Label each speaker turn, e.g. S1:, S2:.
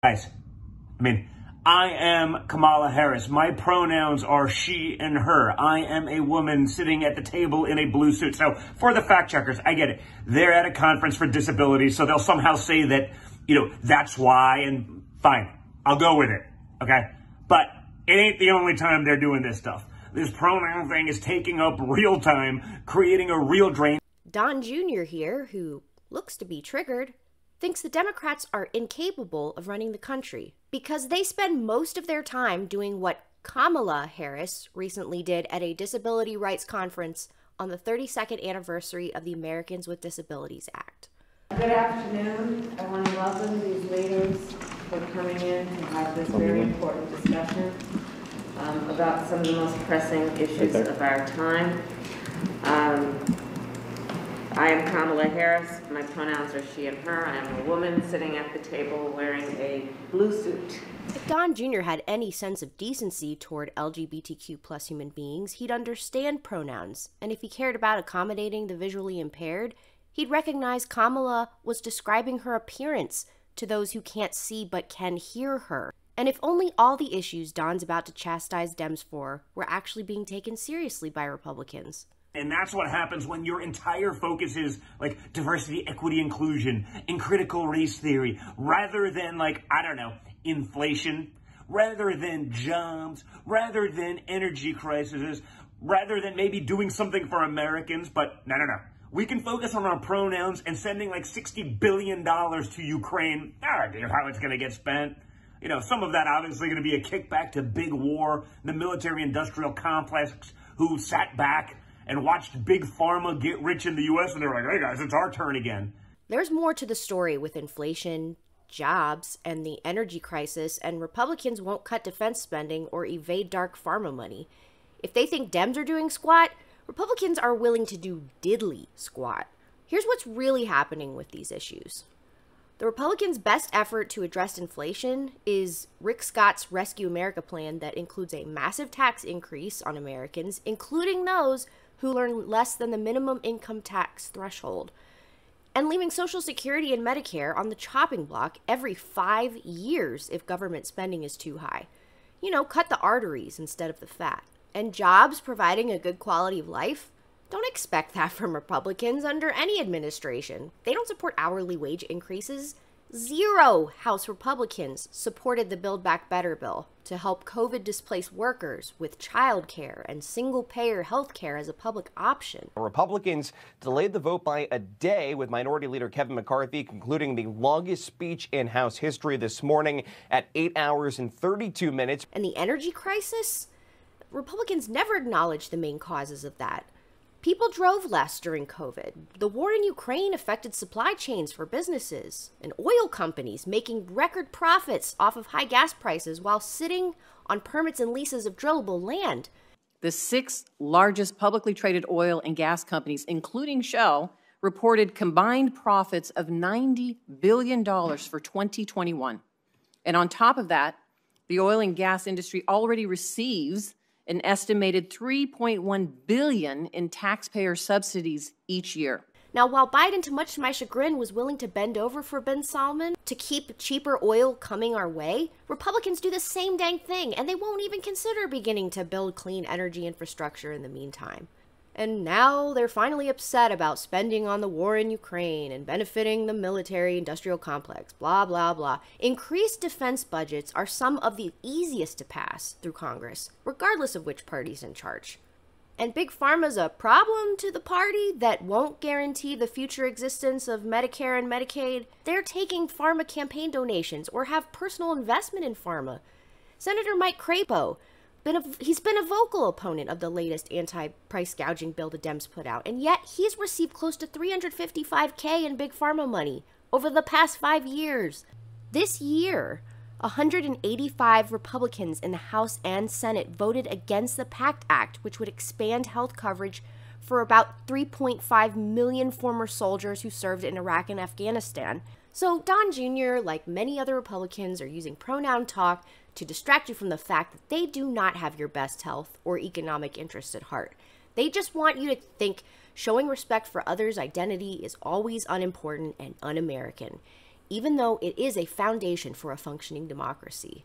S1: Guys, I mean, I am Kamala Harris. My pronouns are she and her. I am a woman sitting at the table in a blue suit. So for the fact checkers, I get it. They're at a conference for disabilities, so they'll somehow say that, that's why, and fine, I'll go with it, okay? But it ain't the only time they're doing this stuff. This pronoun thing is taking up real time, creating a real drain.
S2: Don Jr. here, who looks to be triggered, thinks the Democrats are incapable of running the country because they spend most of their time doing what Kamala Harris recently did at a disability rights conference on the 32nd anniversary of the Americans with Disabilities Act.
S3: Good afternoon. I want to welcome these leaders for coming in to have this very important discussion about some of the most pressing issues of our time. I am Kamala Harris. My pronouns are she and her. I am a woman sitting at the table wearing a blue suit.
S2: If Don Jr. had any sense of decency toward LGBTQ plus human beings, he'd understand pronouns. And if he cared about accommodating the visually impaired, he'd recognize Kamala was describing her appearance to those who can't see but can hear her. And if only all the issues Don's about to chastise Dems for were actually being taken seriously by Republicans.
S1: And that's what happens when your entire focus is like diversity, equity, inclusion, and critical race theory, rather than inflation, rather than jobs, rather than energy crises, rather than maybe doing something for Americans. But no. We can focus on our pronouns and sending like $60 billion to Ukraine. I don't know how it's going to get spent. Some of that obviously going to be a kickback to big war, the military-industrial complex who sat back and watched Big Pharma get rich in the U.S. and they're like, hey guys, it's our turn again.
S2: There's more to the story with inflation, jobs, and the energy crisis, and Republicans won't cut defense spending or evade dark pharma money. If they think Dems are doing squat, Republicans are willing to do diddly squat. Here's what's really happening with these issues. The Republicans' best effort to address inflation is Rick Scott's Rescue America plan that includes a massive tax increase on Americans, including those who earn less than the minimum income tax threshold, and leaving Social Security and Medicare on the chopping block every 5 years if government spending is too high. Cut the arteries instead of the fat. And jobs providing a good quality of life? Don't expect that from Republicans under any administration. They don't support hourly wage increases. 0 House Republicans supported the Build Back Better bill to help COVID-displaced workers with child care and single-payer health care as a public option.
S4: Republicans delayed the vote by a day, with Minority Leader Kevin McCarthy concluding the longest speech in House history this morning at 8 hours and 32 minutes.
S2: And the energy crisis? Republicans never acknowledged the main causes of that. People drove less during COVID. The war in Ukraine affected supply chains for businesses, and oil companies making record profits off of high gas prices while sitting on permits and leases of drillable land.
S5: The 6 largest publicly traded oil and gas companies, including Shell, reported combined profits of $90 billion for 2021. And on top of that, the oil and gas industry already receives an estimated $3.1 billion in taxpayer subsidies each year.
S2: Now, while Biden, to much to my chagrin, was willing to bend over for Ben Salman to keep cheaper oil coming our way, Republicans do the same dang thing, and they won't even consider beginning to build clean energy infrastructure in the meantime. And now they're finally upset about spending on the war in Ukraine and benefiting the military-industrial complex, blah, blah, blah. Increased defense budgets are some of the easiest to pass through Congress, regardless of which party's in charge. And Big Pharma's a problem to the party that won't guarantee the future existence of Medicare and Medicaid. They're taking pharma campaign donations or have personal investment in pharma. Senator Mike Crapo, he's been a vocal opponent of the latest anti-price gouging bill the Dems put out, and yet he's received close to $355K in Big Pharma money over the past 5 years. This year, 185 Republicans in the House and Senate voted against the PACT Act, which would expand health coverage for about 3.5 million former soldiers who served in Iraq and Afghanistan. So Don Jr., like many other Republicans, are using pronoun talk to distract you from the fact that they do not have your best health or economic interests at heart. They just want you to think showing respect for others' identity is always unimportant and un-American. even though it is a foundation for a functioning democracy.